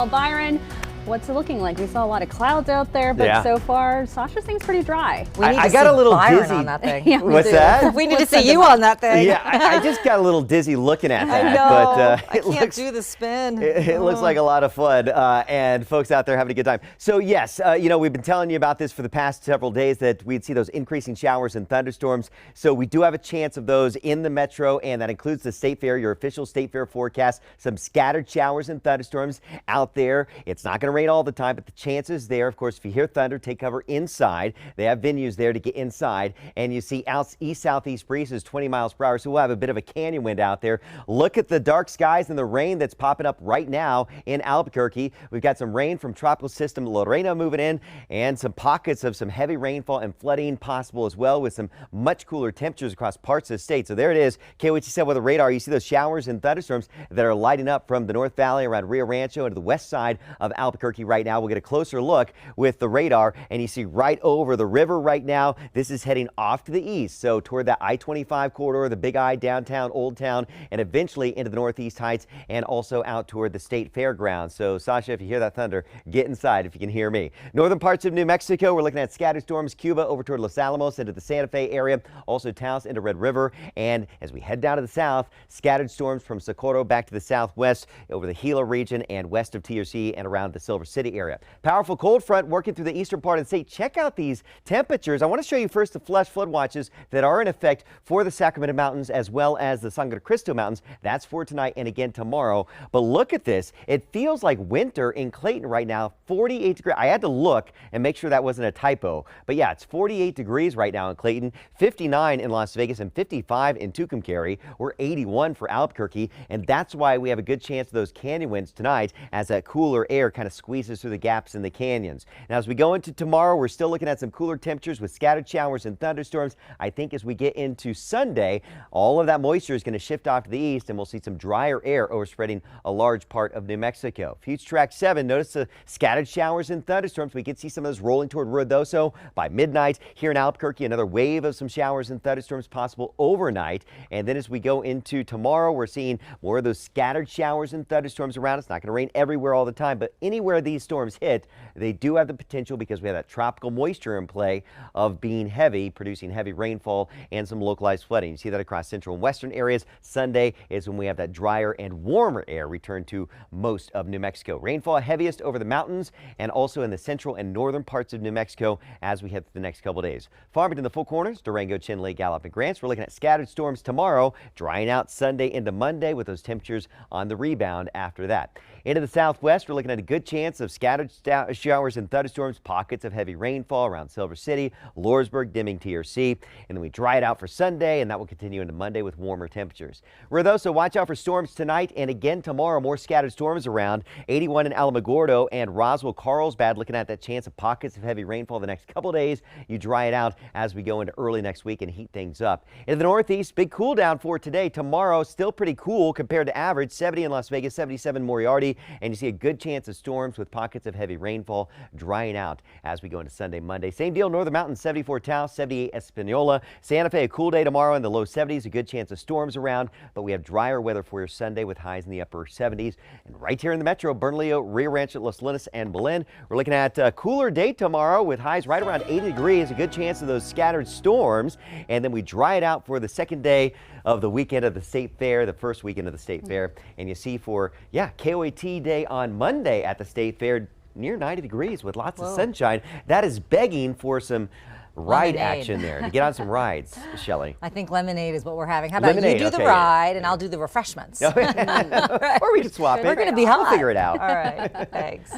Byron, what's it looking like? We saw a lot of clouds out there, but so far, Sasha seems pretty dry. I got a little Byron dizzy on that thing. Yeah, What's that? We need to see you on that thing. Yeah, I just got a little dizzy looking at that. I know. But, I can't do the spin. It looks like a lot of fun, and folks out there having a good time. So yes, we've been telling you about this for the past several days, that we'd see those increasing showers and thunderstorms. So we do have a chance of those in the metro, and that includes the State Fair, your official State Fair forecast. Some scattered showers and thunderstorms out there. It's not going to rain all the time, but the chances there. Of course, if you hear thunder, take cover inside. They have venues there to get inside, and you see east-southeast breezes 20 miles per hour, so we'll have a bit of a canyon wind out there. Look at the dark skies and the rain that's popping up right now in Albuquerque. We've got some rain from tropical system Lorena moving in, and some pockets of some heavy rainfall and flooding possible as well, with some much cooler temperatures across parts of the state. So there it is. KOAT7 weather radar. You see those showers and thunderstorms that are lighting up from the North Valley around Rio Rancho into the west side of Albuquerque right now. We'll get a closer look with the radar, and you see right over the river right now. This is heading off to the east, so toward that I-25 corridor, the Big I, downtown, Old Town, and eventually into the Northeast Heights, and also out toward the State Fairgrounds. So Sasha, if you hear that thunder, get inside if you can hear me. Northern parts of New Mexico, we're looking at scattered storms. Cuba over toward Los Alamos into the Santa Fe area, also Taos into Red River, and as we head down to the south, scattered storms from Socorro back to the southwest over the Gila region and west of TRC and around the Silver City area. Powerful cold front working through the eastern part of the state. Check out these temperatures. I want to show you first the flash flood watches that are in effect for the Sacramento Mountains as well as the Sangre Cristo Mountains. That's for tonight and again tomorrow. But look at this. It feels like winter in Clayton right now. 48 degrees. I had to look and make sure that wasn't a typo. But yeah, it's 48 degrees right now in Clayton, 59 in Las Vegas, and 55 in Tucumcari. We're 81 for Albuquerque, and that's why we have a good chance of those canyon winds tonight as that cooler air kind of squeezes through the gaps in the canyons. Now, as we go into tomorrow, we're still looking at some cooler temperatures with scattered showers and thunderstorms. I think as we get into Sunday, all of that moisture is going to shift off to the east, and we'll see some drier air overspreading a large part of New Mexico. Future Track 7, notice the scattered showers and thunderstorms. We can see some of those rolling toward Ruidoso by midnight. Here in Albuquerque, another wave of some showers and thunderstorms possible overnight. And then as we go into tomorrow, we're seeing more of those scattered showers and thunderstorms around. It's not going to rain everywhere all the time, but anywhere these storms hit, they do have the potential, because we have that tropical moisture in play, of being heavy, producing heavy rainfall and some localized flooding. You see that across central and western areas. Sunday is when we have that drier and warmer air return to most of New Mexico. Rainfall heaviest over the mountains and also in the central and northern parts of New Mexico as we head through the next couple days. Farmington, the Four Corners, Durango, Chinle, Gallup, and Grants. We're looking at scattered storms tomorrow, drying out Sunday into Monday with those temperatures on the rebound after that. Into the southwest, we're looking at a good chance of scattered showers and thunderstorms, pockets of heavy rainfall around Silver City, Lawrenceburg, dimming TRC, and then we dry it out for Sunday, and that will continue into Monday with warmer temperatures. Ruidoso, watch out for storms tonight and again tomorrow. More scattered storms around. 81 in Alamogordo and Roswell, Carlsbad, looking at that chance of pockets of heavy rainfall the next couple days. You dry it out as we go into early next week and heat things up. In the northeast, big cool down for today. Tomorrow, still pretty cool compared to average. 70 in Las Vegas, 77 Moriarty, and you see a good chance of storms with pockets of heavy rainfall drying out as we go into Sunday, Monday. Same deal, Northern Mountains, 74 Taos, 78 Espanola. Santa Fe, a cool day tomorrow in the low 70s, a good chance of storms around, but we have drier weather for your Sunday with highs in the upper 70s. And right here in the metro, Bernalillo, Rio Rancho, Los Linus, and Belen, we're looking at a cooler day tomorrow with highs right around 80 degrees, a good chance of those scattered storms, and then we dry it out for the second day of the weekend of the State Fair, the first weekend of the State Fair. And you see for, KOAT day on Monday at the State Fair, near 90 degrees with lots of sunshine. That is begging for some ride action there, to get on some rides, Shelley. I think lemonade is what we're having. How about Lemonade, you do the okay. ride and I'll do the refreshments? Or we can swap it. We're going to be hot. We'll figure it out. All right, thanks.